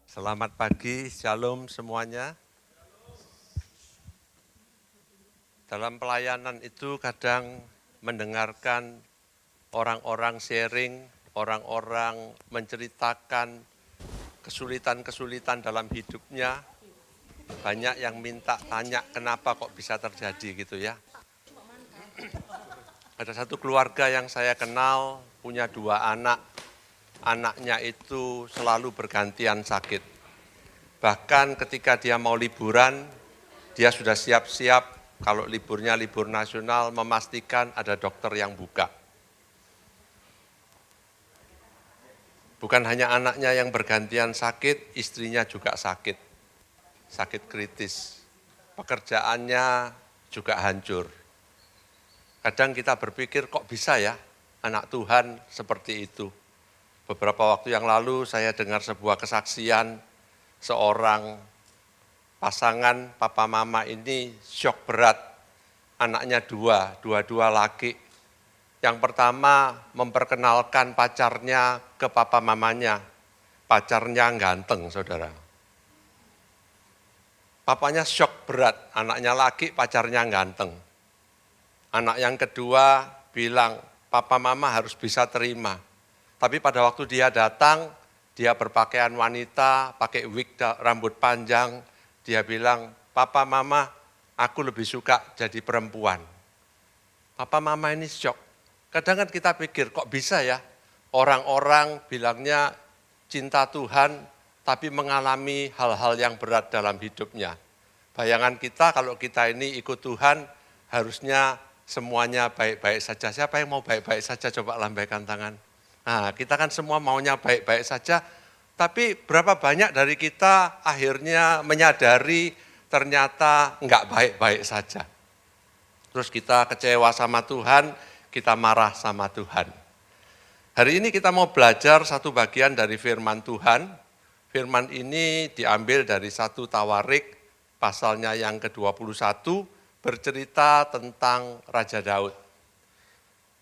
Selamat pagi, shalom semuanya. Dalam pelayanan itu kadang mendengarkan orang-orang sharing, orang-orang menceritakan kesulitan-kesulitan dalam hidupnya. Banyak yang minta tanya kenapa kok bisa terjadi gitu ya. Ada satu keluarga yang saya kenal punya 2 anak. Anaknya itu selalu bergantian sakit. Bahkan ketika dia mau liburan, dia sudah siap-siap kalau liburnya libur nasional memastikan ada dokter yang buka. Bukan hanya anaknya yang bergantian sakit, istrinya juga sakit. Sakit kritis. Pekerjaannya juga hancur. Kadang kita berpikir kok bisa ya anak Tuhan seperti itu. Beberapa waktu yang lalu saya dengar sebuah kesaksian seorang pasangan papa mama ini syok berat. Anaknya dua laki. Yang pertama memperkenalkan pacarnya ke papa mamanya. Pacarnya ganteng, saudara. Papanya syok berat, anaknya laki, pacarnya ganteng. Anak yang kedua bilang, papa mama harus bisa terima. Tapi pada waktu dia datang, dia berpakaian wanita, pakai wig rambut panjang. Dia bilang, papa mama aku lebih suka jadi perempuan. Papa mama ini syok. Kadang kan kita pikir kok bisa ya orang-orang bilangnya cinta Tuhan tapi mengalami hal-hal yang berat dalam hidupnya. Bayangan kita kalau kita ini ikut Tuhan harusnya semuanya baik-baik saja. Siapa yang mau baik-baik saja coba lambaikan tangan. Nah, kita kan semua maunya baik-baik saja, tapi berapa banyak dari kita akhirnya menyadari ternyata enggak baik-baik saja. Terus kita kecewa sama Tuhan, kita marah sama Tuhan. Hari ini kita mau belajar satu bagian dari firman Tuhan. Firman ini diambil dari 1 Tawarik, pasalnya yang ke-21, bercerita tentang Raja Daud.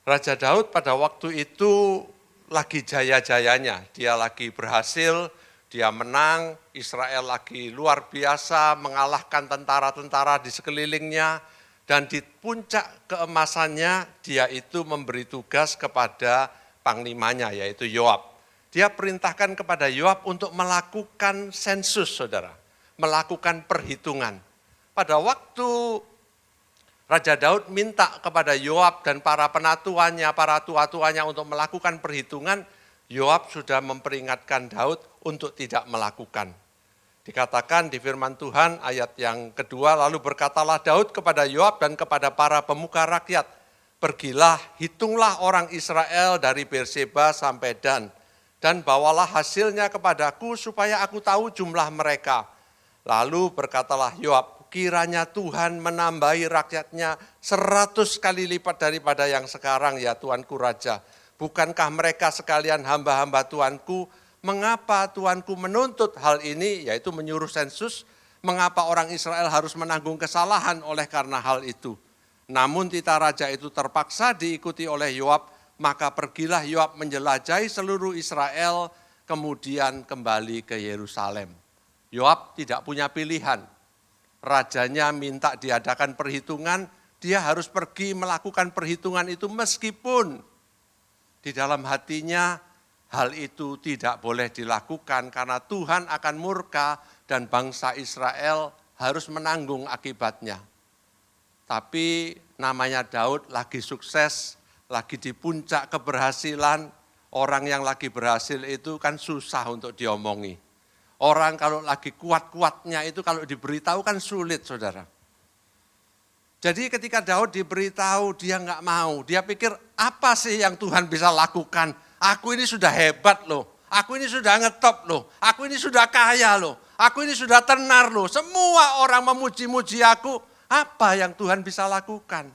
Raja Daud pada waktu itu lagi jaya-jayanya, dia lagi berhasil, dia menang, Israel lagi luar biasa mengalahkan tentara-tentara di sekelilingnya, dan di puncak keemasannya dia itu memberi tugas kepada panglimanya yaitu Yoab. Dia perintahkan kepada Yoab untuk melakukan sensus, saudara, melakukan perhitungan. Pada waktu Raja Daud minta kepada Yoab dan para penatuannya, para tua-tuanya untuk melakukan perhitungan, Yoab sudah memperingatkan Daud untuk tidak melakukan. Dikatakan di firman Tuhan ayat yang kedua, lalu berkatalah Daud kepada Yoab dan kepada para pemuka rakyat, pergilah, hitunglah orang Israel dari Berseba sampai dan bawalah hasilnya kepadaku supaya aku tahu jumlah mereka. Lalu berkatalah Yoab, kiranya Tuhan menambahi rakyatnya 100 kali lipat daripada yang sekarang ya Tuanku Raja. Bukankah mereka sekalian hamba-hamba Tuanku? Mengapa Tuanku menuntut hal ini, yaitu menyuruh sensus? Mengapa orang Israel harus menanggung kesalahan oleh karena hal itu? Namun tita raja itu terpaksa diikuti oleh Yoab, maka pergilah Yoab menjelajahi seluruh Israel, kemudian kembali ke Yerusalem. Yoab tidak punya pilihan. Rajanya minta diadakan perhitungan, dia harus pergi melakukan perhitungan itu meskipun di dalam hatinya hal itu tidak boleh dilakukan karena Tuhan akan murka dan bangsa Israel harus menanggung akibatnya. Tapi namanya Daud lagi sukses, lagi di puncak keberhasilan, orang yang lagi berhasil itu kan susah untuk diomongi. Orang kalau lagi kuat-kuatnya itu kalau diberitahu kan sulit, saudara. Jadi ketika Daud diberitahu dia enggak mau, dia pikir apa sih yang Tuhan bisa lakukan? Aku ini sudah hebat loh, aku ini sudah ngetop loh, aku ini sudah kaya loh, aku ini sudah tenar loh. Semua orang memuji-muji aku, apa yang Tuhan bisa lakukan?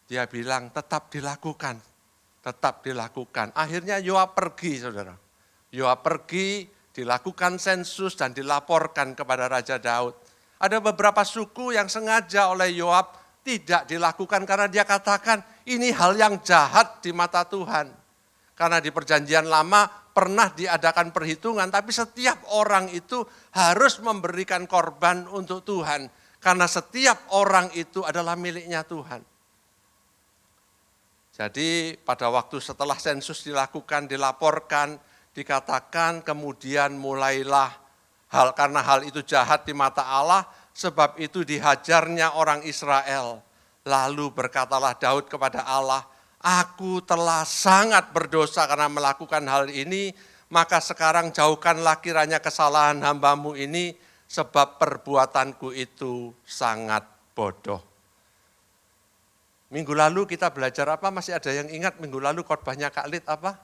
Dia bilang tetap dilakukan, tetap dilakukan. Akhirnya Yoab pergi, saudara. Yoab pergi, dilakukan sensus dan dilaporkan kepada Raja Daud. Ada beberapa suku yang sengaja oleh Yoab tidak dilakukan karena dia katakan ini hal yang jahat di mata Tuhan. Karena di perjanjian lama pernah diadakan perhitungan, tapi setiap orang itu harus memberikan korban untuk Tuhan. Karena setiap orang itu adalah miliknya Tuhan. Jadi pada waktu setelah sensus dilakukan, dilaporkan, dikatakan kemudian mulailah karena hal itu jahat di mata Allah, sebab itu dihajarnya orang Israel. Lalu berkatalah Daud kepada Allah, aku telah sangat berdosa karena melakukan hal ini, maka sekarang jauhkanlah kiranya kesalahan hamba-Mu ini, sebab perbuatanku itu sangat bodoh. Minggu lalu kita belajar apa? Masih ada yang ingat minggu lalu khotbahnya Kak Lid apa?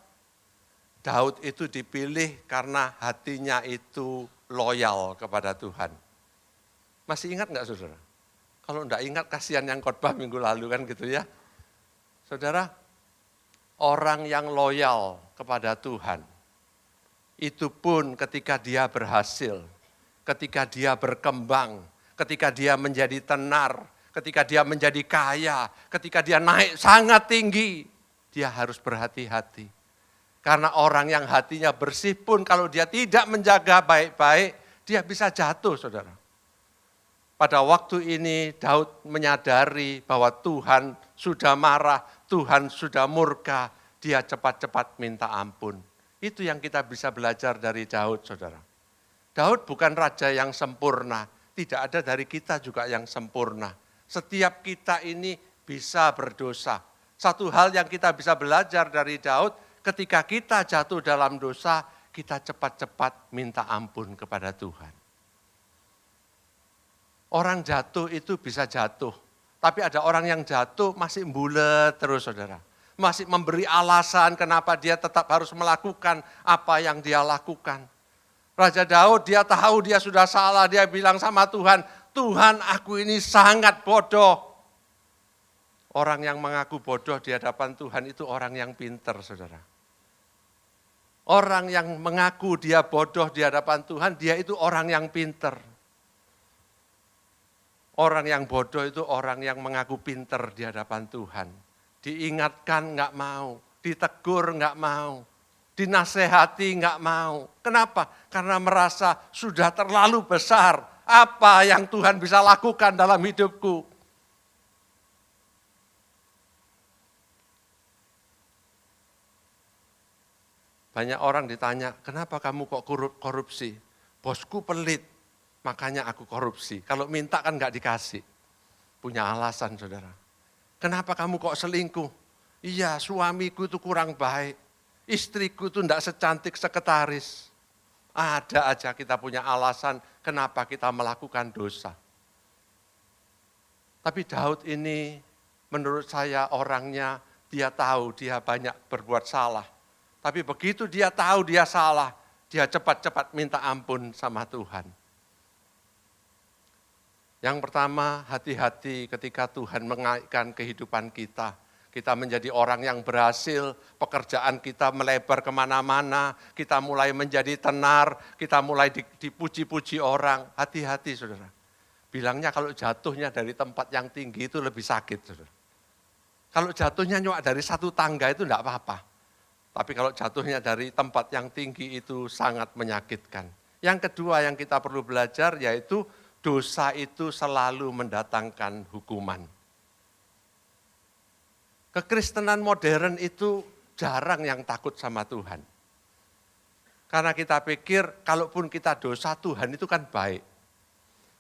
Daud itu dipilih karena hatinya itu loyal kepada Tuhan. Masih ingat enggak saudara? Kalau enggak ingat kasihan yang khotbah minggu lalu kan gitu ya. Saudara, orang yang loyal kepada Tuhan, itu pun ketika dia berhasil, ketika dia berkembang, ketika dia menjadi tenar, ketika dia menjadi kaya, ketika dia naik sangat tinggi, dia harus berhati-hati. Karena orang yang hatinya bersih pun kalau dia tidak menjaga baik-baik, dia bisa jatuh, saudara. Pada waktu ini Daud menyadari bahwa Tuhan sudah marah, Tuhan sudah murka, dia cepat-cepat minta ampun. Itu yang kita bisa belajar dari Daud, saudara. Daud bukan raja yang sempurna, tidak ada dari kita juga yang sempurna. Setiap kita ini bisa berdosa. Satu hal yang kita bisa belajar dari Daud, ketika kita jatuh dalam dosa, kita cepat-cepat minta ampun kepada Tuhan. Orang jatuh itu bisa jatuh, tapi ada orang yang jatuh masih bulet terus, saudara. Masih memberi alasan kenapa dia tetap harus melakukan apa yang dia lakukan. Raja Daud, dia tahu dia sudah salah, dia bilang sama Tuhan, Tuhan aku ini sangat bodoh. Orang yang mengaku bodoh di hadapan Tuhan itu orang yang pintar, saudara. Orang yang mengaku dia bodoh di hadapan Tuhan, dia itu orang yang pintar. Orang yang bodoh itu orang yang mengaku pintar di hadapan Tuhan. Diingatkan enggak mau, ditegur enggak mau, dinasehati enggak mau. Kenapa? Karena merasa sudah terlalu besar. Apa yang Tuhan bisa lakukan dalam hidupku? Banyak orang ditanya, kenapa kamu kok korupsi? Bosku pelit. Makanya aku korupsi. Kalau minta kan enggak dikasih. Punya alasan, saudara. Kenapa kamu kok selingkuh? Iya, suamiku itu kurang baik. Istriku itu enggak secantik sekretaris. Ada aja kita punya alasan kenapa kita melakukan dosa. Tapi Daud ini menurut saya orangnya, dia tahu dia banyak berbuat salah. Tapi begitu dia tahu dia salah, dia cepat-cepat minta ampun sama Tuhan. Yang pertama, hati-hati ketika Tuhan mengaitkan kehidupan kita. Kita menjadi orang yang berhasil, pekerjaan kita melebar kemana-mana, kita mulai menjadi tenar, kita mulai dipuji-puji orang. Hati-hati, saudara. Bilangnya kalau jatuhnya dari tempat yang tinggi itu lebih sakit, saudara. Kalau jatuhnya cuma dari satu tangga itu enggak apa-apa. Tapi kalau jatuhnya dari tempat yang tinggi itu sangat menyakitkan. Yang kedua yang kita perlu belajar yaitu dosa itu selalu mendatangkan hukuman. Kekristenan modern itu jarang yang takut sama Tuhan. Karena kita pikir kalaupun kita dosa Tuhan itu kan baik.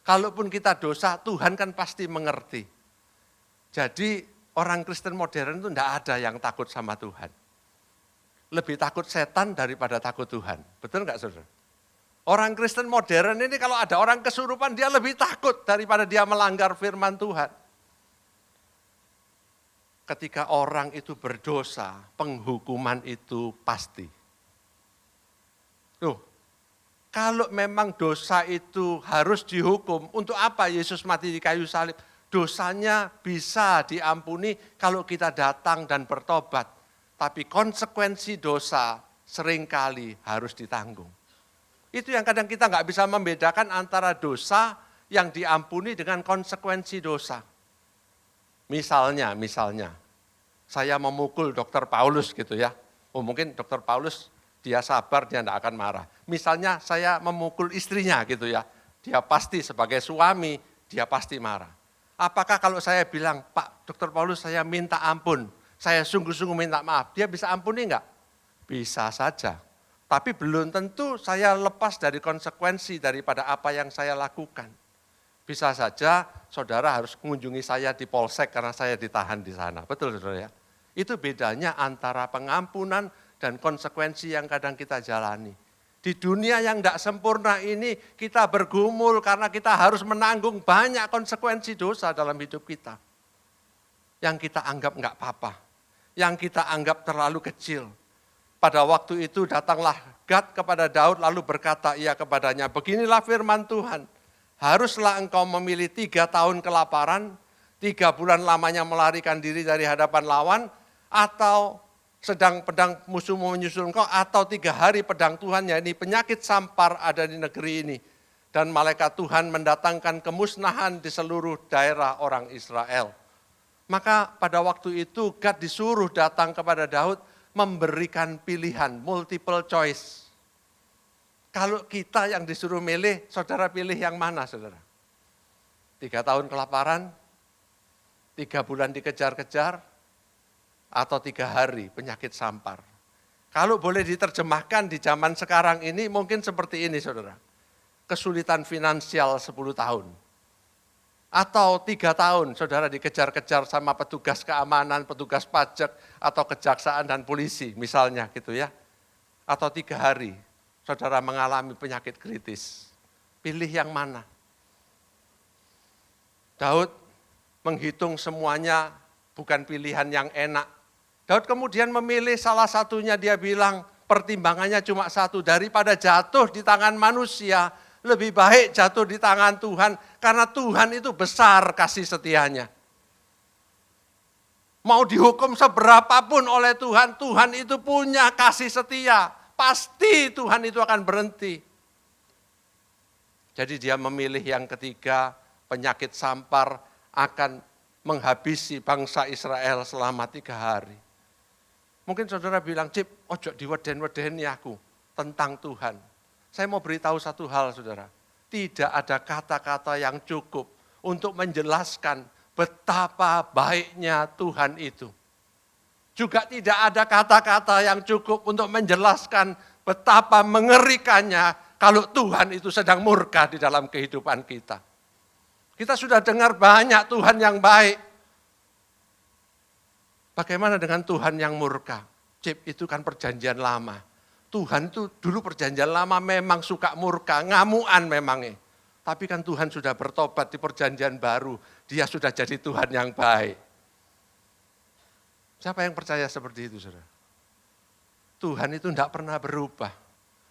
Kalaupun kita dosa Tuhan kan pasti mengerti. Jadi orang Kristen modern itu enggak ada yang takut sama Tuhan. Lebih takut setan daripada takut Tuhan. Betul enggak, saudara? Orang Kristen modern ini kalau ada orang kesurupan dia lebih takut daripada dia melanggar firman Tuhan. Ketika orang itu berdosa, penghukuman itu pasti. Tuh, kalau memang dosa itu harus dihukum, untuk apa Yesus mati di kayu salib? Dosanya bisa diampuni kalau kita datang dan bertobat. Tapi konsekuensi dosa seringkali harus ditanggung. Itu yang kadang kita nggak bisa membedakan antara dosa yang diampuni dengan konsekuensi dosa. Misalnya, saya memukul Dr. Paulus gitu ya. Oh mungkin Dr. Paulus dia sabar, dia tidak akan marah. Misalnya saya memukul istrinya gitu ya, dia pasti sebagai suami, dia pasti marah. Apakah kalau saya bilang, Pak Dr. Paulus saya minta ampun, saya sungguh-sungguh minta maaf, dia bisa ampuni enggak? Bisa saja. Tapi belum tentu saya lepas dari konsekuensi daripada apa yang saya lakukan. Bisa saja saudara harus mengunjungi saya di Polsek karena saya ditahan di sana. Betul saudara ya? Itu bedanya antara pengampunan dan konsekuensi yang kadang kita jalani. Di dunia yang tidak sempurna ini kita bergumul karena kita harus menanggung banyak konsekuensi dosa dalam hidup kita. Yang kita anggap enggak apa-apa. Yang kita anggap terlalu kecil. Pada waktu itu datanglah Gad kepada Daud lalu berkata ia kepadanya, beginilah firman Tuhan. Haruslah engkau memilih 3 tahun kelaparan, 3 bulan lamanya melarikan diri dari hadapan lawan, atau sedang pedang musuhmu menyusul engkau, atau 3 hari pedang Tuhan, yakni penyakit sampar ada di negeri ini. Dan malaikat Tuhan mendatangkan kemusnahan di seluruh daerah orang Israel. Maka pada waktu itu Gad disuruh datang kepada Daud memberikan pilihan, multiple choice. Kalau kita yang disuruh milih, saudara pilih yang mana saudara? 3 tahun kelaparan, 3 bulan dikejar-kejar, atau 3 hari penyakit sampar. Kalau boleh diterjemahkan di zaman sekarang ini mungkin seperti ini saudara. Kesulitan finansial 10 tahun. Atau 3 tahun saudara dikejar-kejar sama petugas keamanan, petugas pajak, atau kejaksaan dan polisi misalnya gitu ya. Atau 3 hari saudara mengalami penyakit kritis. Pilih yang mana? Daud menghitung semuanya bukan pilihan yang enak. Daud kemudian memilih salah satunya, dia bilang pertimbangannya cuma satu, daripada jatuh di tangan manusia, lebih baik jatuh di tangan Tuhan, karena Tuhan itu besar kasih setianya. Mau dihukum seberapapun oleh Tuhan, Tuhan itu punya kasih setia. Pasti Tuhan itu akan berhenti. Jadi dia memilih yang ketiga, penyakit sampar akan menghabisi bangsa Israel selama 3 hari. Mungkin saudara bilang, Cip, ojo diweden-wedeni aku tentang Tuhan. Saya mau beritahu satu hal saudara, tidak ada kata-kata yang cukup untuk menjelaskan betapa baiknya Tuhan itu. Juga tidak ada kata-kata yang cukup untuk menjelaskan betapa mengerikannya kalau Tuhan itu sedang murka di dalam kehidupan kita. Kita sudah dengar banyak Tuhan yang baik. Bagaimana dengan Tuhan yang murka? Cip, itu kan perjanjian lama. Tuhan itu dulu perjanjian lama memang suka murka, ngamuan memangnya. Tapi kan Tuhan sudah bertobat di perjanjian baru. Dia sudah jadi Tuhan yang baik. Siapa yang percaya seperti itu, saudara? Tuhan itu tidak pernah berubah.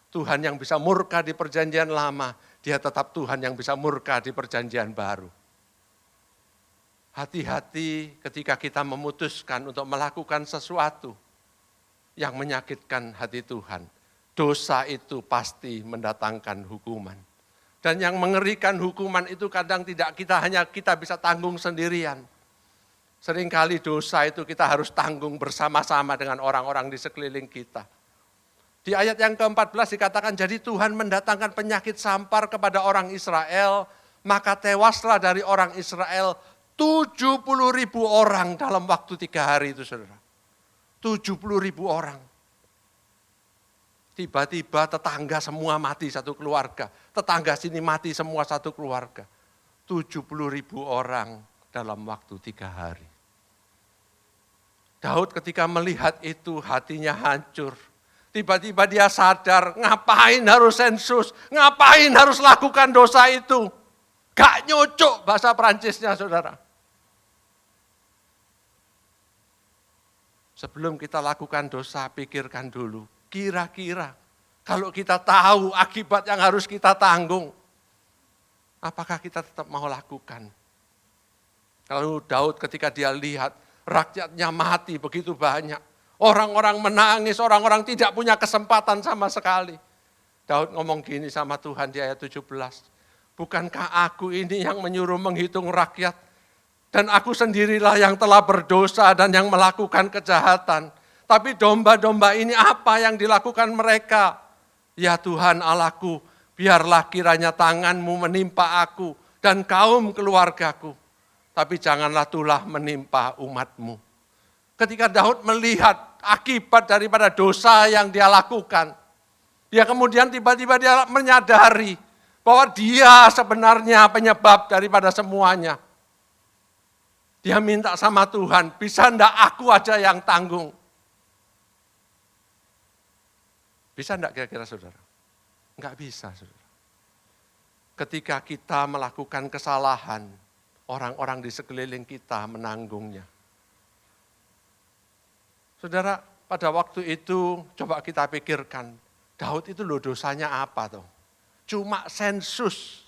Tuhan yang bisa murka di perjanjian lama, dia tetap Tuhan yang bisa murka di perjanjian baru. Hati-hati ketika kita memutuskan untuk melakukan sesuatu yang menyakitkan hati Tuhan. Dosa itu pasti mendatangkan hukuman. Dan yang mengerikan hukuman itu kadang tidak kita bisa tanggung sendirian. Seringkali dosa itu kita harus tanggung bersama-sama dengan orang-orang di sekeliling kita. Di ayat yang ke-14 dikatakan, jadi Tuhan mendatangkan penyakit sampar kepada orang Israel, maka tewaslah dari orang Israel 70.000 orang dalam waktu 3 hari itu saudara. 70.000 orang. Tiba-tiba tetangga semua mati satu keluarga. Tetangga sini mati semua satu keluarga. 70.000 orang dalam waktu 3 hari. Daud ketika melihat itu hatinya hancur. Tiba-tiba dia sadar, ngapain harus sensus, ngapain harus lakukan dosa itu. Gak nyocok bahasa Perancisnya saudara. Sebelum kita lakukan dosa, pikirkan dulu. Kira-kira kalau kita tahu akibat yang harus kita tanggung, apakah kita tetap mau lakukan? Kalau Daud ketika dia lihat rakyatnya mati begitu banyak, orang-orang menangis, orang-orang tidak punya kesempatan sama sekali. Daud ngomong gini sama Tuhan di ayat 17, bukankah aku ini yang menyuruh menghitung rakyat, dan aku sendirilah yang telah berdosa dan yang melakukan kejahatan. Tapi domba-domba ini apa yang dilakukan mereka? Ya Tuhan Allahku, biarlah kiranya tangan-Mu menimpa aku dan kaum keluargaku. Tapi janganlah tulah menimpa umat-Mu. Ketika Daud melihat akibat daripada dosa yang dia lakukan, dia kemudian tiba-tiba dia menyadari bahwa dia sebenarnya penyebab daripada semuanya. Dia minta sama Tuhan, bisa enggak aku aja yang tanggung? Bisa enggak kira-kira saudara? Enggak bisa saudara. Ketika kita melakukan kesalahan, orang-orang di sekeliling kita menanggungnya. Saudara, pada waktu itu coba kita pikirkan, Daud itu loh dosanya apa tuh? Cuma sensus,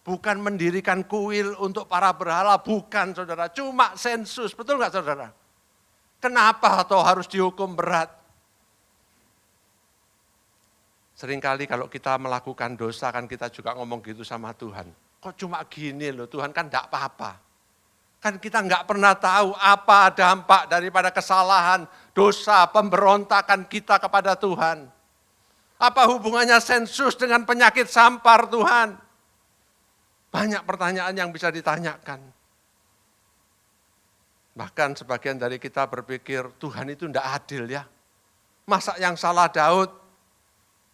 bukan mendirikan kuil untuk para berhala, bukan saudara. Cuma sensus, betul nggak saudara? Kenapa toh harus dihukum berat? Seringkali kalau kita melakukan dosa kan kita juga ngomong gitu sama Tuhan. Kok cuma gini loh, Tuhan kan enggak apa-apa. Kan kita enggak pernah tahu apa dampak daripada kesalahan, dosa, pemberontakan kita kepada Tuhan. Apa hubungannya sensus dengan penyakit sampar Tuhan? Banyak pertanyaan yang bisa ditanyakan. Bahkan sebagian dari kita berpikir Tuhan itu enggak adil ya. Masa yang salah Daud,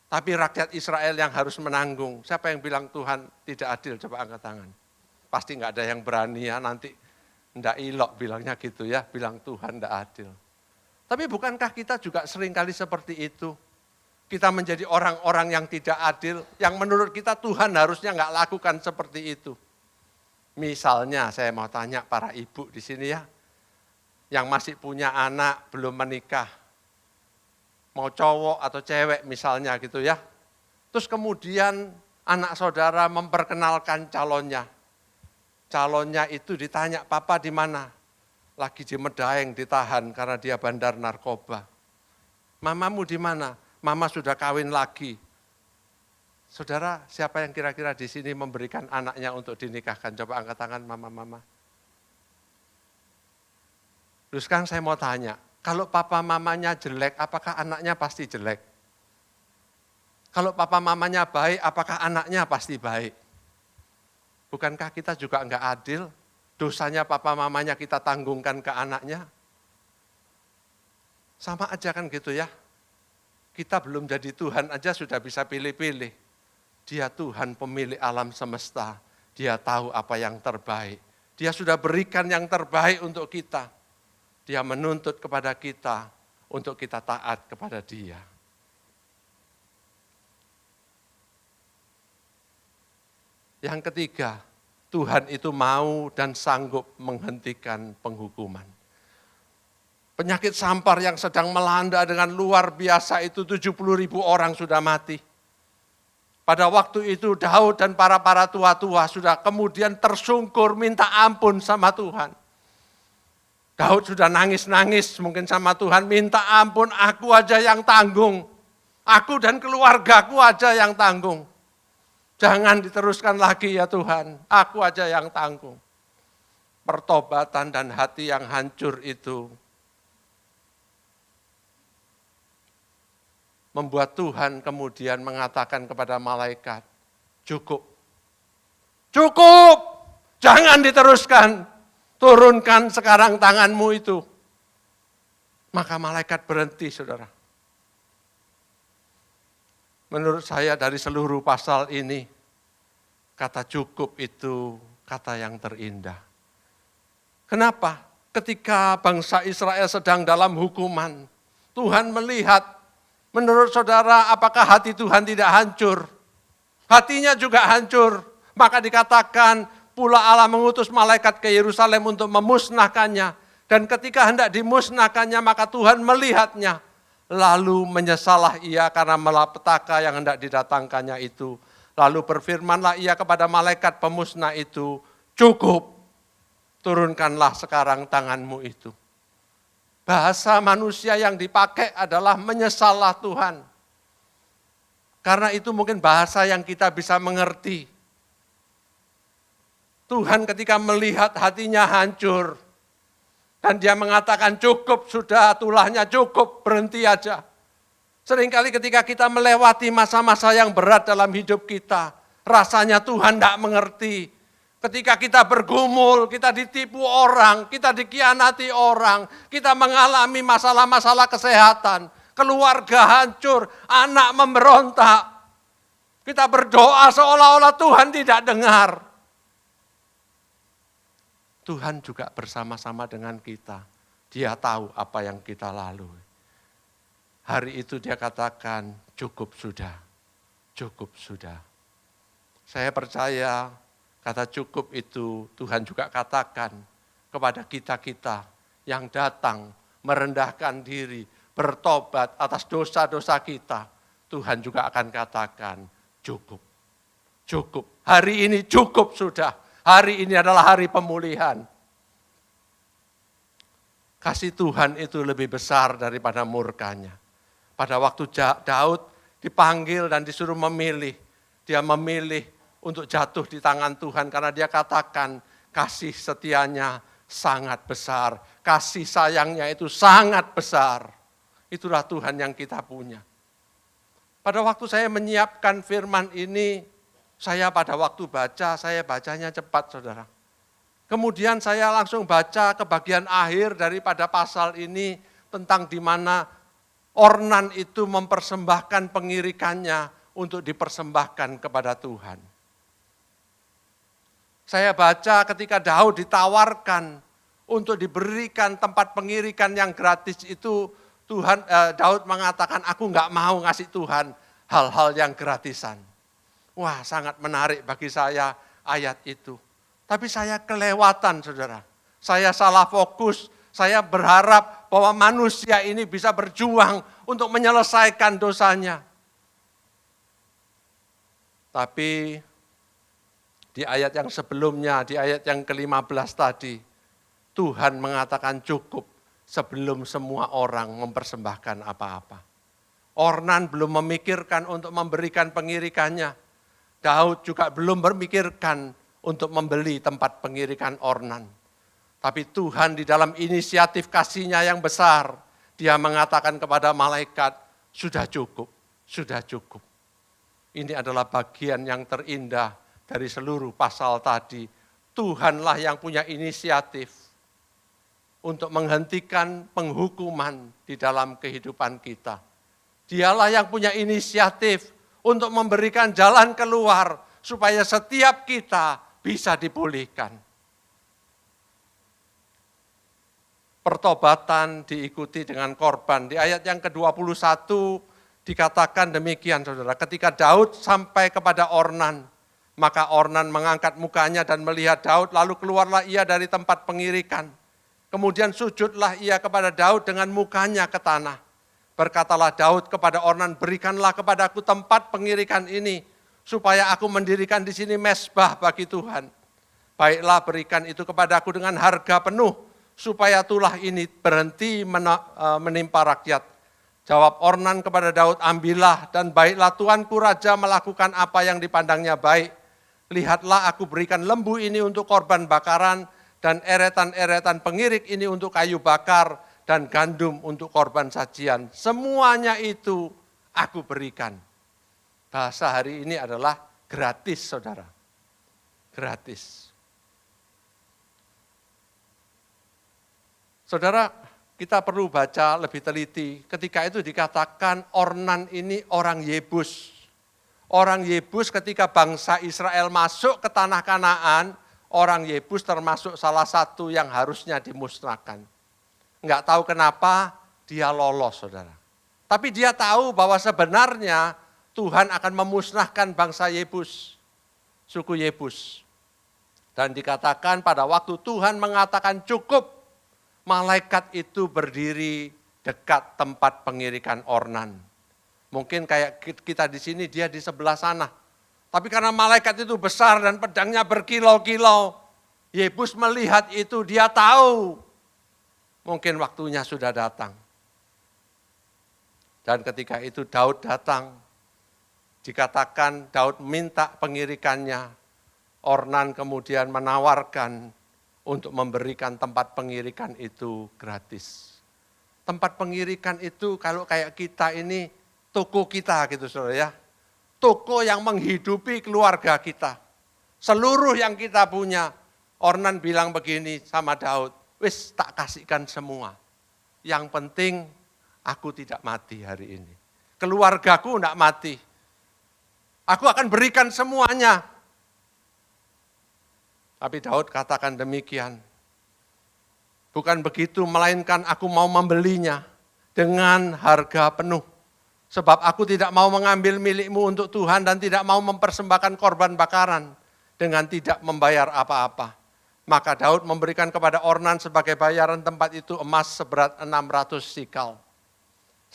tapi rakyat Israel yang harus menanggung. Siapa yang bilang Tuhan tidak adil? Coba angkat tangan. Pasti enggak ada yang berani ya nanti. Enggak ilok bilangnya gitu ya, bilang Tuhan enggak adil. Tapi bukankah kita juga seringkali seperti itu? Kita menjadi orang-orang yang tidak adil, yang menurut kita Tuhan harusnya enggak lakukan seperti itu. Misalnya saya mau tanya para ibu di sini ya, yang masih punya anak belum menikah, mau cowok atau cewek misalnya gitu ya. Terus kemudian anak saudara memperkenalkan calonnya. Calonnya itu ditanya, papa di mana? Lagi di Medaeng ditahan karena dia bandar narkoba. Mamamu di mana? Mama sudah kawin lagi. Saudara, siapa yang kira-kira di sini memberikan anaknya untuk dinikahkan? Coba angkat tangan mama-mama. Terus sekarang saya mau tanya, kalau papa mamanya jelek, apakah anaknya pasti jelek? Kalau papa mamanya baik, apakah anaknya pasti baik? Bukankah kita juga enggak adil? Dosanya papa mamanya kita tanggungkan ke anaknya? Sama aja kan gitu ya. Kita belum jadi Tuhan aja sudah bisa pilih-pilih. Dia Tuhan pemilik alam semesta. Dia tahu apa yang terbaik. Dia sudah berikan yang terbaik untuk kita. Dia menuntut kepada kita untuk kita taat kepada Dia. Yang ketiga, Tuhan itu mau dan sanggup menghentikan penghukuman. Penyakit sampar yang sedang melanda dengan luar biasa itu 70.000 orang sudah mati. Pada waktu itu Daud dan para tua-tua sudah kemudian tersungkur minta ampun sama Tuhan. Daud sudah nangis-nangis mungkin sama Tuhan, minta ampun, aku aja yang tanggung. Aku dan keluargaku aja yang tanggung. Jangan diteruskan lagi ya Tuhan, aku aja yang tanggung. Pertobatan dan hati yang hancur itu membuat Tuhan kemudian mengatakan kepada malaikat, cukup, cukup, jangan diteruskan, turunkan sekarang tanganmu itu. Maka malaikat berhenti saudara. Menurut saya dari seluruh pasal ini, kata cukup itu kata yang terindah. Kenapa? Ketika bangsa Israel sedang dalam hukuman, Tuhan melihat, menurut saudara apakah hati Tuhan tidak hancur? Hatinya juga hancur. Maka dikatakan pula Allah mengutus malaikat ke Yerusalem untuk memusnahkannya. Dan ketika hendak dimusnahkannya maka Tuhan melihatnya. Lalu menyesallah ia karena malapetaka yang hendak didatangkannya itu. Lalu berfirmanlah ia kepada malaikat pemusnah itu, cukup, turunkanlah sekarang tanganmu itu. Bahasa manusia yang dipakai adalah menyesallah Tuhan. Karena itu mungkin bahasa yang kita bisa mengerti. Tuhan ketika melihat hatinya hancur, Dan dia mengatakan cukup sudah, tulahnya cukup, berhenti aja. Seringkali ketika kita melewati masa-masa yang berat dalam hidup kita, rasanya Tuhan tidak mengerti. Ketika kita bergumul, kita ditipu orang, kita dikhianati orang, kita mengalami masalah-masalah kesehatan, keluarga hancur, anak memberontak. Kita berdoa seolah-olah Tuhan tidak dengar. Tuhan juga bersama-sama dengan kita. Dia tahu apa yang kita lalui. Hari itu dia katakan, cukup sudah, cukup sudah. Saya percaya kata cukup itu Tuhan juga katakan kepada kita-kita yang datang merendahkan diri, bertobat atas dosa-dosa kita. Tuhan juga akan katakan, cukup, cukup. Hari ini cukup sudah. Hari ini adalah hari pemulihan. Kasih Tuhan itu lebih besar daripada murkanya. Pada waktu Daud dipanggil dan disuruh memilih, dia memilih untuk jatuh di tangan Tuhan karena dia katakan kasih setianya sangat besar, kasih sayangnya itu sangat besar. Itulah Tuhan yang kita punya. Pada waktu saya menyiapkan firman ini, saya pada waktu baca, saya bacanya cepat saudara. Kemudian saya langsung baca ke bagian akhir daripada pasal ini tentang di mana Ornan itu mempersembahkan pengirikannya untuk dipersembahkan kepada Tuhan. Saya baca ketika Daud ditawarkan untuk diberikan tempat pengirikan yang gratis itu, Daud mengatakan, aku enggak mau ngasih Tuhan hal-hal yang gratisan. Wah, sangat menarik bagi saya ayat itu. Tapi saya kelewatan, saudara. Saya salah fokus, saya berharap bahwa manusia ini bisa berjuang untuk menyelesaikan dosanya. Tapi di ayat yang sebelumnya, di ayat yang ke-15 tadi, Tuhan mengatakan cukup sebelum semua orang mempersembahkan apa-apa. Ornan belum memikirkan untuk memberikan pengirikannya. Daud juga belum berpikirkan untuk membeli tempat pengirikan Ornan. Tapi Tuhan di dalam inisiatif kasih-Nya yang besar, Dia mengatakan kepada malaikat, sudah cukup, sudah cukup. Ini adalah bagian yang terindah dari seluruh pasal tadi. Tuhanlah yang punya inisiatif untuk menghentikan penghukuman di dalam kehidupan kita. Dialah yang punya inisiatif untuk memberikan jalan keluar supaya setiap kita bisa dipulihkan. Pertobatan diikuti dengan korban. Di ayat yang ke-21 dikatakan demikian saudara. Ketika Daud sampai kepada Ornan, maka Ornan mengangkat mukanya dan melihat Daud, lalu keluarlah ia dari tempat pengirikan. Kemudian sujudlah ia kepada Daud dengan mukanya ke tanah. Berkatalah Daud kepada Ornan, berikanlah kepadaku tempat pengirikan ini, supaya aku mendirikan di sini mezbah bagi Tuhan. Baiklah berikan itu kepadaku dengan harga penuh, supaya tulah ini berhenti menimpa rakyat. Jawab Ornan kepada Daud, ambillah dan baiklah tuanku raja melakukan apa yang dipandangnya baik. Lihatlah aku berikan lembu ini untuk korban bakaran, dan eretan-eretan pengirik ini untuk kayu bakar, dan gandum untuk korban sajian. Semuanya itu aku berikan. Bahasa hari ini adalah gratis, saudara. Gratis. Saudara, kita perlu baca lebih teliti. Ketika itu dikatakan Ornan ini orang Yebus. Orang Yebus ketika bangsa Israel masuk ke tanah Kanaan, orang Yebus termasuk salah satu yang harusnya dimusnahkan. Enggak tahu kenapa dia lolos, saudara. Tapi dia tahu bahwa sebenarnya Tuhan akan memusnahkan bangsa Yebus, suku Yebus. Dan dikatakan pada waktu Tuhan mengatakan cukup, malaikat itu berdiri dekat tempat pengirikan Ornan. Mungkin kayak kita di sini, dia di sebelah sana. Tapi karena malaikat itu besar dan pedangnya berkilau-kilau, Yebus melihat itu, dia tahu mungkin waktunya sudah datang. Dan ketika itu Daud datang, dikatakan Daud minta pengirikannya. Ornan kemudian menawarkan untuk memberikan tempat pengirikan itu gratis. Tempat pengirikan itu kalau kayak kita ini toko kita gitu saudara ya. Toko yang menghidupi keluarga kita. Seluruh yang kita punya. Ornan bilang begini sama Daud, wis tak kasihkan semua. Yang penting aku tidak mati hari ini. Keluargaku tidak mati. Aku akan berikan semuanya. Tapi Daud katakan demikian. Bukan begitu, melainkan aku mau membelinya dengan harga penuh. Sebab aku tidak mau mengambil milikmu untuk Tuhan dan tidak mau mempersembahkan korban bakaran dengan tidak membayar apa-apa. Maka Daud memberikan kepada Ornan sebagai bayaran tempat itu emas seberat 600 sikal.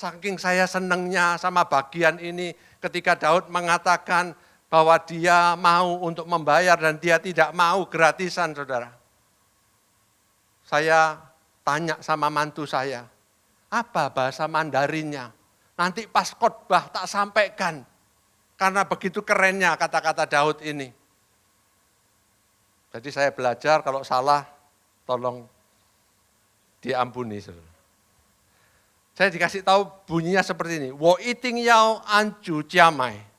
Saking saya senangnya sama bagian ini ketika Daud mengatakan bahwa dia mau untuk membayar dan dia tidak mau gratisan, saudara. Saya tanya sama mantu saya, apa bahasa Mandarinnya? Nanti pas khotbah tak sampaikan. Karena begitu kerennya kata-kata Daud ini. Jadi saya belajar kalau salah tolong diampuni. Saudara. Saya dikasih tahu bunyinya seperti ini. Wo iting yao anju jiamai.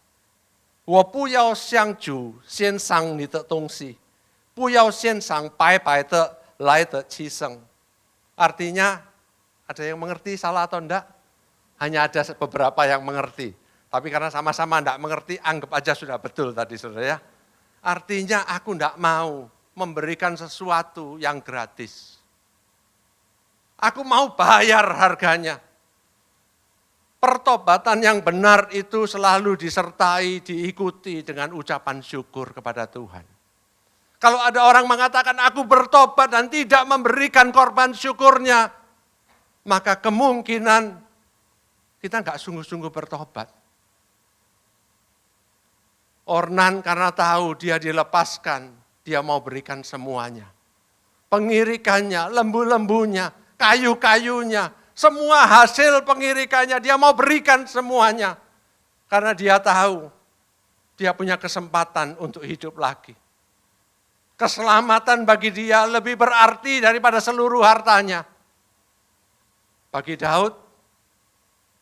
Wo bu yao xiang ju xian sang ni de dongxi. Bu yao xian sang bai bai de lai de qi seng. Artinya, ada yang mengerti salah atau enggak? Hanya ada beberapa yang mengerti. Tapi karena sama-sama enggak mengerti, anggap aja sudah betul tadi saudara ya. Artinya aku enggak mau memberikan sesuatu yang gratis. Aku mau bayar harganya. Pertobatan yang benar itu selalu disertai, diikuti dengan ucapan syukur kepada Tuhan. Kalau ada orang mengatakan aku bertobat dan tidak memberikan korban syukurnya, maka kemungkinan kita enggak sungguh-sungguh bertobat. Ornan karena tahu dia dilepaskan, dia mau berikan semuanya. Pengirikannya, lembu-lembunya, kayu-kayunya, semua hasil pengirikannya dia mau berikan semuanya. Karena dia tahu dia punya kesempatan untuk hidup lagi. Keselamatan bagi dia lebih berarti daripada seluruh hartanya. Bagi Daud,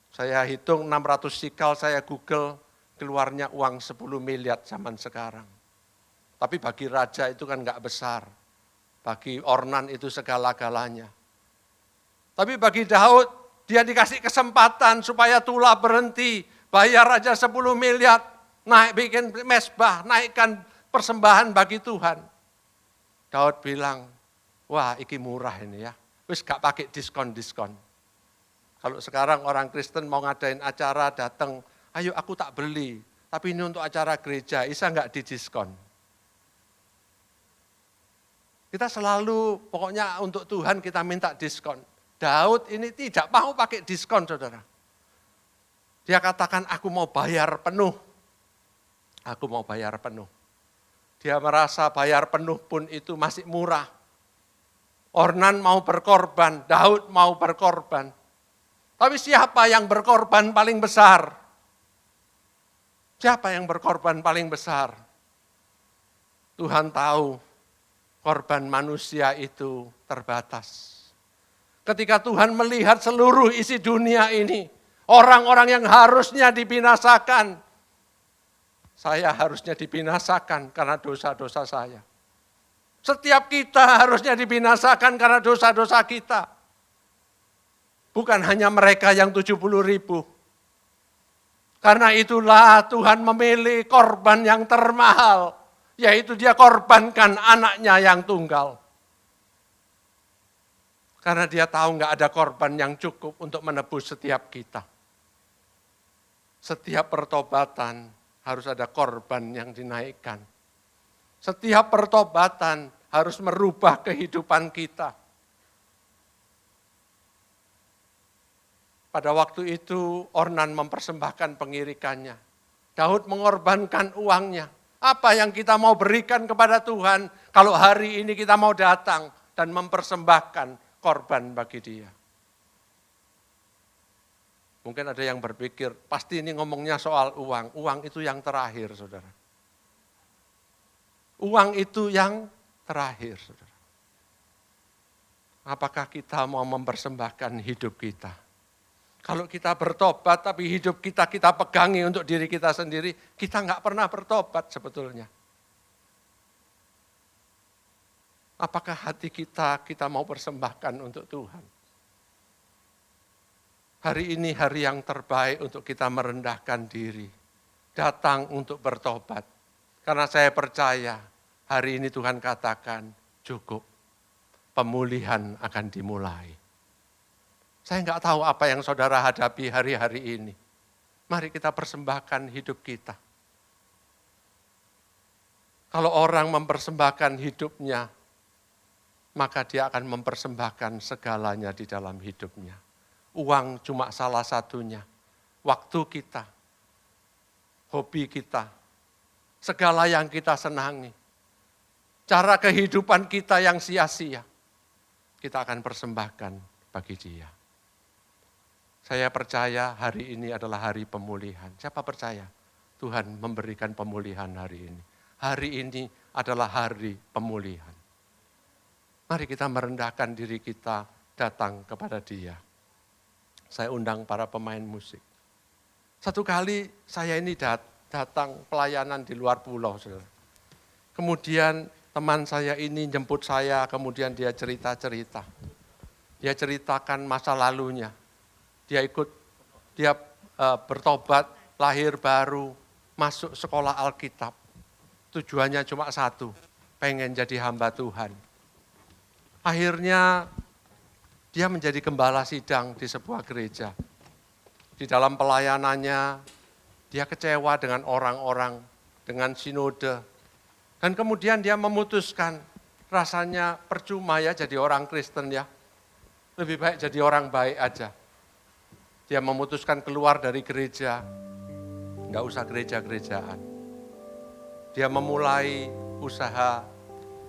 saya hitung 600 sikal, saya Google, keluarnya uang 10 miliar zaman sekarang. Tapi bagi raja itu kan enggak besar. Bagi Ornan itu segala-galanya. Tapi bagi Daud, dia dikasih kesempatan supaya tulah berhenti. Bayar aja 10 miliar, naik bikin mesbah, naikkan persembahan bagi Tuhan. Daud bilang, wah iki murah ini ya. Wis gak pakai diskon-diskon. Kalau sekarang orang Kristen mau ngadain acara datang, ayo aku tak beli, tapi ini untuk acara gereja, bisa enggak didiskon? Kita selalu, pokoknya untuk Tuhan kita minta diskon. Daud ini tidak mau pakai diskon, saudara. Dia katakan, aku mau bayar penuh. Aku mau bayar penuh. Dia merasa bayar penuh pun itu masih murah. Ornan mau berkorban, Daud mau berkorban. Tapi siapa yang berkorban paling besar? Siapa yang berkorban paling besar? Tuhan tahu korban manusia itu terbatas. Ketika Tuhan melihat seluruh isi dunia ini, orang-orang yang harusnya dibinasakan, saya harusnya dibinasakan karena dosa-dosa saya. Setiap kita harusnya dibinasakan karena dosa-dosa kita. Bukan hanya mereka yang 70.000. Karena itulah Tuhan memilih korban yang termahal, yaitu dia korbankan anaknya yang tunggal. Karena dia tahu enggak ada korban yang cukup untuk menebus setiap kita. Setiap pertobatan harus ada korban yang dinaikkan. Setiap pertobatan harus merubah kehidupan kita. Pada waktu itu Ornan mempersembahkan pengirikannya. Daud mengorbankan uangnya. Apa yang kita mau berikan kepada Tuhan kalau hari ini kita mau datang dan mempersembahkan korban bagi dia. Mungkin ada yang berpikir, pasti ini ngomongnya soal uang. Uang itu yang terakhir, saudara. Uang itu yang terakhir, saudara. apakah kita mau mempersembahkan hidup kita? Kalau kita bertobat tapi hidup kita pegangi untuk diri kita sendiri, kita nggak pernah bertobat sebetulnya. Apakah hati kita mau persembahkan untuk Tuhan? Hari ini hari yang terbaik untuk kita merendahkan diri. Datang untuk bertobat. Karena saya percaya hari ini Tuhan katakan cukup. Pemulihan akan dimulai. Saya nggak tahu apa yang saudara hadapi hari-hari ini. Mari kita persembahkan hidup kita. Kalau orang mempersembahkan hidupnya, maka dia akan mempersembahkan segalanya di dalam hidupnya. Uang cuma salah satunya. Waktu kita, hobi kita, segala yang kita senangi. Cara kehidupan kita yang sia-sia, kita akan persembahkan bagi Dia. Saya percaya hari ini adalah hari pemulihan. Siapa percaya? Tuhan memberikan pemulihan hari ini. Hari ini adalah hari pemulihan. Mari kita merendahkan diri kita datang kepada Dia. Saya undang para pemain musik. Satu kali saya ini datang pelayanan di luar pulau. Saudara. Kemudian teman saya ini jemput saya, kemudian dia cerita-cerita. Dia ceritakan masa lalunya. Dia bertobat, lahir baru, masuk sekolah Alkitab. Tujuannya cuma satu, pengen jadi hamba Tuhan. Akhirnya dia menjadi gembala sidang di sebuah gereja. Di dalam pelayanannya, dia kecewa dengan orang-orang, dengan sinode. Dan kemudian dia memutuskan, rasanya percuma ya jadi orang Kristen ya. Lebih baik jadi orang baik aja. Dia memutuskan keluar dari gereja, nggak usah gereja-gerejaan. Dia memulai usaha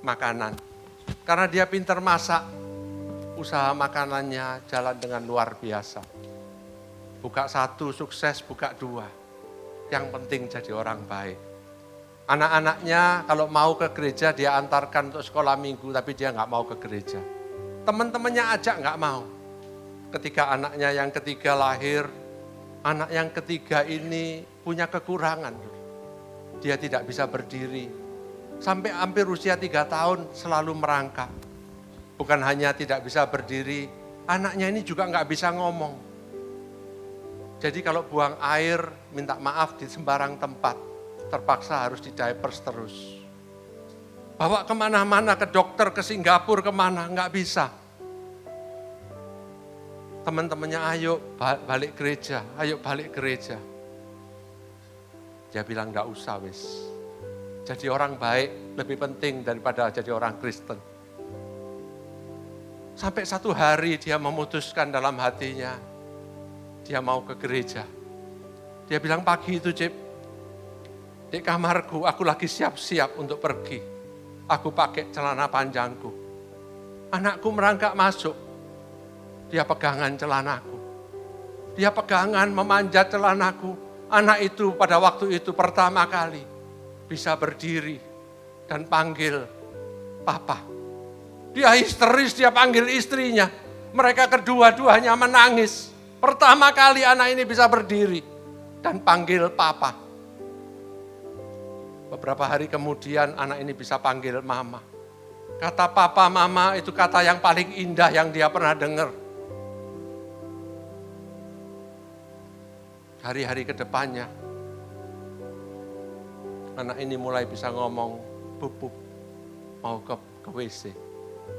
makanan. Karena dia pintar masak, usaha makanannya jalan dengan luar biasa. Buka satu, sukses, buka dua. Yang penting jadi orang baik. Anak-anaknya kalau mau ke gereja dia antarkan untuk sekolah minggu, tapi dia nggak mau ke gereja. Teman-temannya ajak nggak mau. Ketika anaknya yang ketiga lahir, anak yang ketiga ini punya kekurangan. Dia tidak bisa berdiri. Sampai hampir usia 3 tahun selalu merangkak. Bukan hanya tidak bisa berdiri, anaknya ini juga nggak bisa ngomong. Jadi kalau buang air, minta maaf di sembarang tempat. Terpaksa harus di diapers terus. Bawa kemana-mana, ke dokter, ke Singapura, kemana, nggak bisa. Teman-temannya ayo balik gereja, ayo balik gereja. Dia bilang nggak usah wis. Jadi orang baik lebih penting daripada jadi orang Kristen. Sampai satu hari dia memutuskan dalam hatinya, dia mau ke gereja. Dia bilang pagi itu Cip, di kamarku aku lagi siap-siap untuk pergi. Aku pakai celana panjangku. Anakku merangkak masuk. Dia pegangan celanaku. Dia pegangan memanjat celanaku. Anak itu pada waktu itu pertama kali bisa berdiri dan panggil papa. Dia histeris, dia panggil istrinya. Mereka kedua-duanya menangis. Pertama kali anak ini bisa berdiri dan panggil papa. Beberapa hari kemudian anak ini bisa panggil mama. Kata papa, mama itu kata yang paling indah yang dia pernah dengar. Hari-hari ke depannya, anak ini mulai bisa ngomong pup, mau ke WC,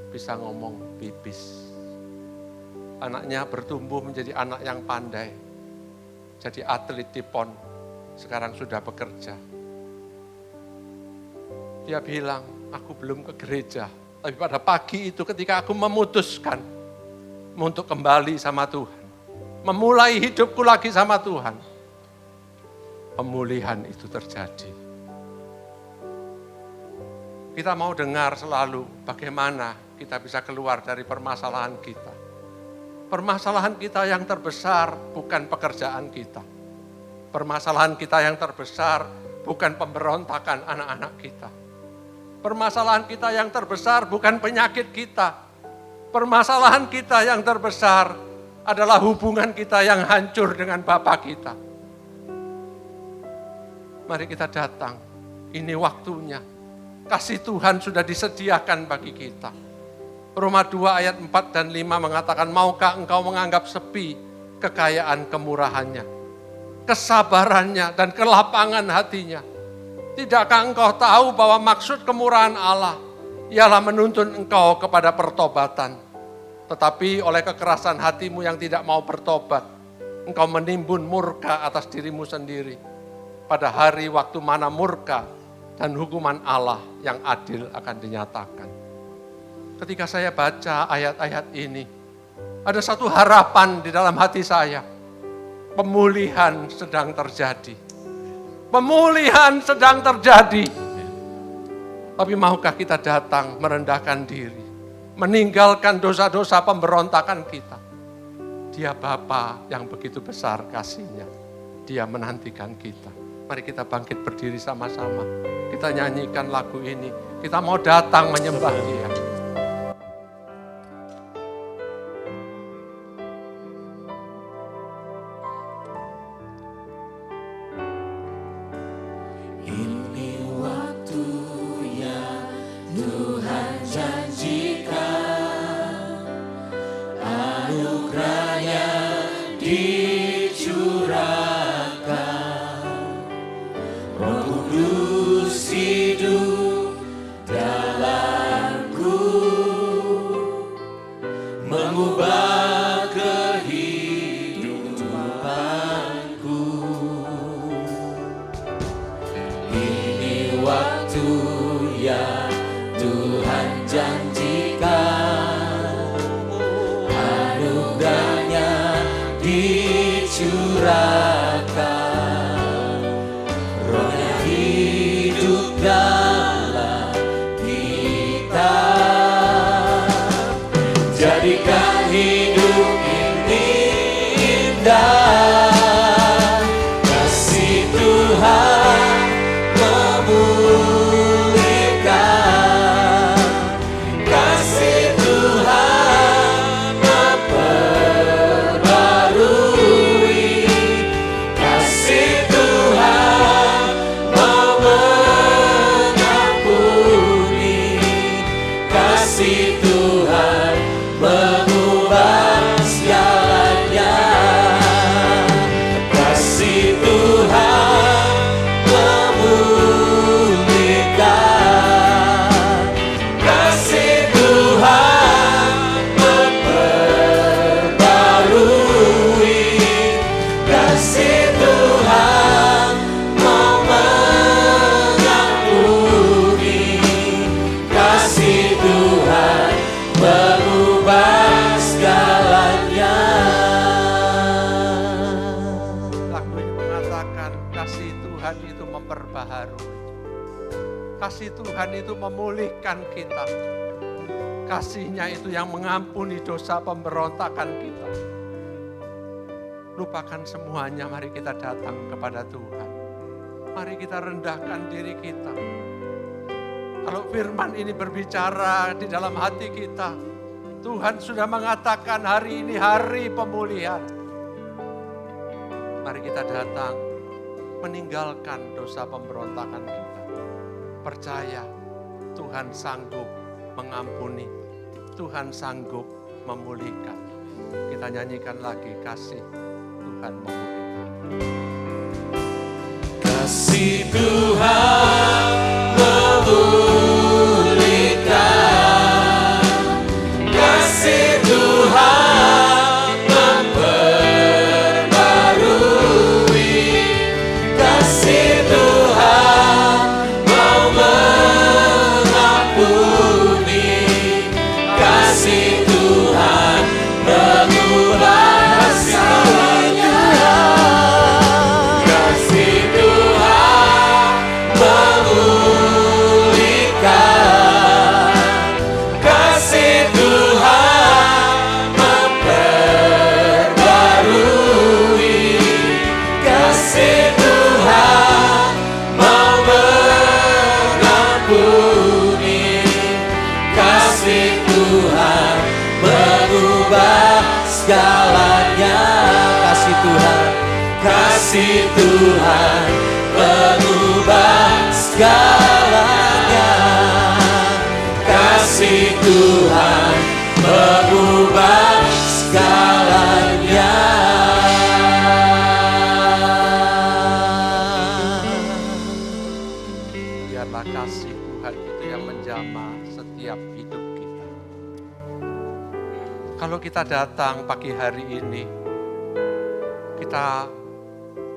bisa ngomong pipis. Anaknya bertumbuh menjadi anak yang pandai, jadi atlet di PON, sekarang sudah bekerja. Dia bilang, aku belum ke gereja, tapi pada pagi itu ketika aku memutuskan untuk kembali sama Tuhan, memulai hidupku lagi sama Tuhan, pemulihan itu terjadi. Kita mau dengar selalu bagaimana kita bisa keluar dari permasalahan kita. Permasalahan kita yang terbesar bukan pekerjaan kita. Permasalahan kita yang terbesar bukan pemberontakan anak-anak kita. Permasalahan kita yang terbesar bukan penyakit kita. Permasalahan kita yang terbesar adalah hubungan kita yang hancur dengan Bapa kita. Mari kita datang, ini waktunya. Kasih Tuhan sudah disediakan bagi kita. Roma 2 ayat 4 dan 5 mengatakan, maukah engkau menganggap sepi kekayaan kemurahannya, kesabarannya dan kelapangan hatinya? Tidakkah engkau tahu bahwa maksud kemurahan Allah ialah menuntun engkau kepada pertobatan? Tetapi oleh kekerasan hatimu yang tidak mau bertobat, engkau menimbun murka atas dirimu sendiri. Pada hari waktu mana murka dan hukuman Allah yang adil akan dinyatakan. Ketika saya baca ayat-ayat ini, ada satu harapan di dalam hati saya. Pemulihan sedang terjadi. Pemulihan sedang terjadi. Tapi maukah kita datang merendahkan diri, meninggalkan dosa-dosa pemberontakan kita? Dia Bapa yang begitu besar kasih-Nya. Dia menantikan kita. Mari kita bangkit berdiri sama-sama. Kita nyanyikan lagu ini. Kita mau datang menyembah Dia. Kasih Tuhan itu memulihkan kita. Kasih-Nya itu yang mengampuni dosa pemberontakan kita. Lupakan semuanya, mari kita datang kepada Tuhan. Mari kita rendahkan diri kita. Kalau firman ini berbicara di dalam hati kita, Tuhan sudah mengatakan hari ini hari pemulihan. Mari kita datang meninggalkan dosa pemberontakan kita. Percaya Tuhan sanggup mengampuni, Tuhan sanggup memulihkan. Kita nyanyikan lagi, kasih Tuhan memulihkan. Kasih Tuhan memulihkan, kasih Tuhan memperbarui, kasih Tuhan mau mengampuni, kasih Tuhan mengubah segalanya, kasih Tuhan kasih Tuhan mengubah segalanya. Kasih Tuhan mengubah segalanya. Biarlah kasih Tuhan itu yang menjamah setiap hidup kita. Kalau kita datang pagi hari ini, kita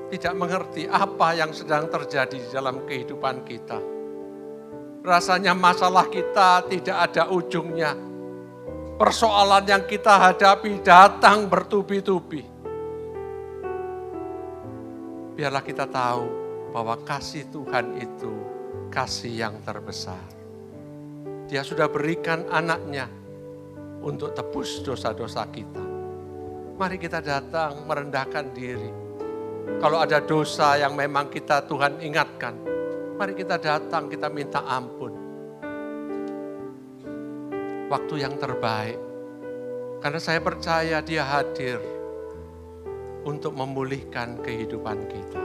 tidak mengerti apa yang sedang terjadi di dalam kehidupan kita. Rasanya masalah kita tidak ada ujungnya. Persoalan yang kita hadapi datang bertubi-tubi. Biarlah kita tahu bahwa kasih Tuhan itu kasih yang terbesar. Dia sudah berikan anaknya untuk tebus dosa-dosa kita. Mari kita datang merendahkan diri. Kalau ada dosa yang memang kita Tuhan ingatkan, mari kita datang, kita minta ampun. Waktu yang terbaik. Karena saya percaya Dia hadir untuk memulihkan kehidupan kita.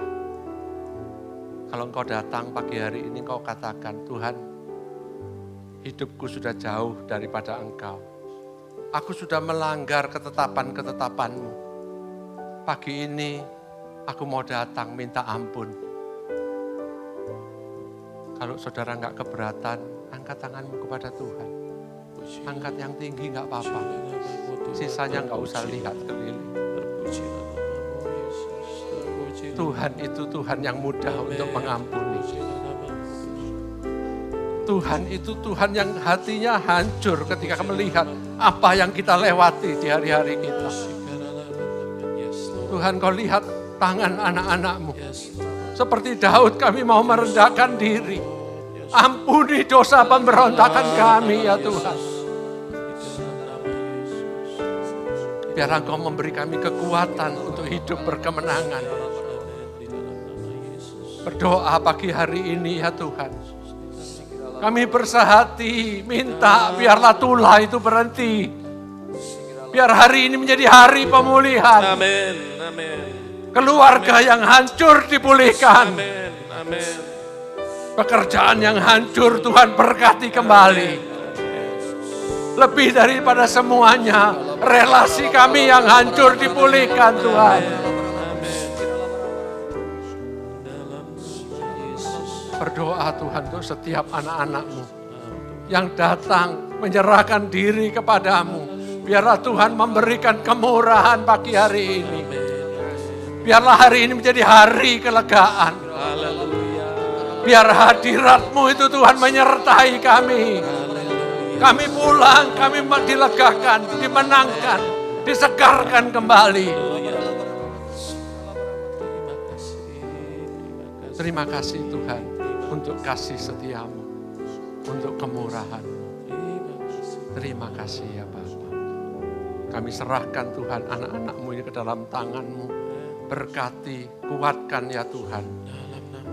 Kalau engkau datang pagi hari ini, engkau katakan, Tuhan, hidupku sudah jauh daripada Engkau. Aku sudah melanggar ketetapan-ketetapan-Mu. Pagi ini, aku mau datang minta ampun. Kalau saudara enggak keberatan, angkat tanganmu kepada Tuhan. Angkat yang tinggi enggak apa-apa. Sisanya enggak usah lihat keliling. Tuhan itu Tuhan yang mudah untuk mengampuni. Tuhan itu Tuhan yang hatinya hancur ketika melihat apa yang kita lewati di hari-hari kita. Tuhan, Kau lihat tangan anak-anak-Mu. Seperti Daud, kami mau merendahkan diri. Ampuni dosa pemberontakan kami ya Tuhan. Biar Engkau memberi kami kekuatan untuk hidup berkemenangan. Berdoa pagi hari ini ya Tuhan. Kami bersahati, minta biarlah tulah itu berhenti. Biar hari ini menjadi hari pemulihan. Amin. Amin. Keluarga yang hancur dipulihkan. Amin. Amin. Pekerjaan yang hancur Tuhan berkati kembali. Lebih daripada semuanya, relasi kami yang hancur dipulihkan Tuhan. Berdoa Tuhan untuk setiap anak-anak-Mu yang datang menyerahkan diri kepadamu. Biarlah Tuhan memberikan kemurahan pagi hari ini. Biarlah hari ini menjadi hari kelegaan. Biar hadirat-Mu itu Tuhan menyertai kami. Kami pulang, kami dilegakan, dimenangkan, disegarkan kembali. Terima kasih Tuhan untuk kasih setia-Mu, untuk kemurahan-Mu. Terima kasih ya Bapa. Kami serahkan Tuhan anak-anak-Mu ini ke dalam tangan-Mu. Berkati, kuatkan ya Tuhan.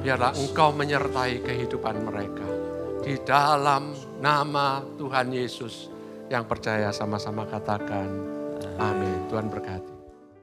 Biarlah Engkau menyertai kehidupan mereka. Di dalam nama Tuhan Yesus yang percaya sama-sama katakan amin. Tuhan berkati.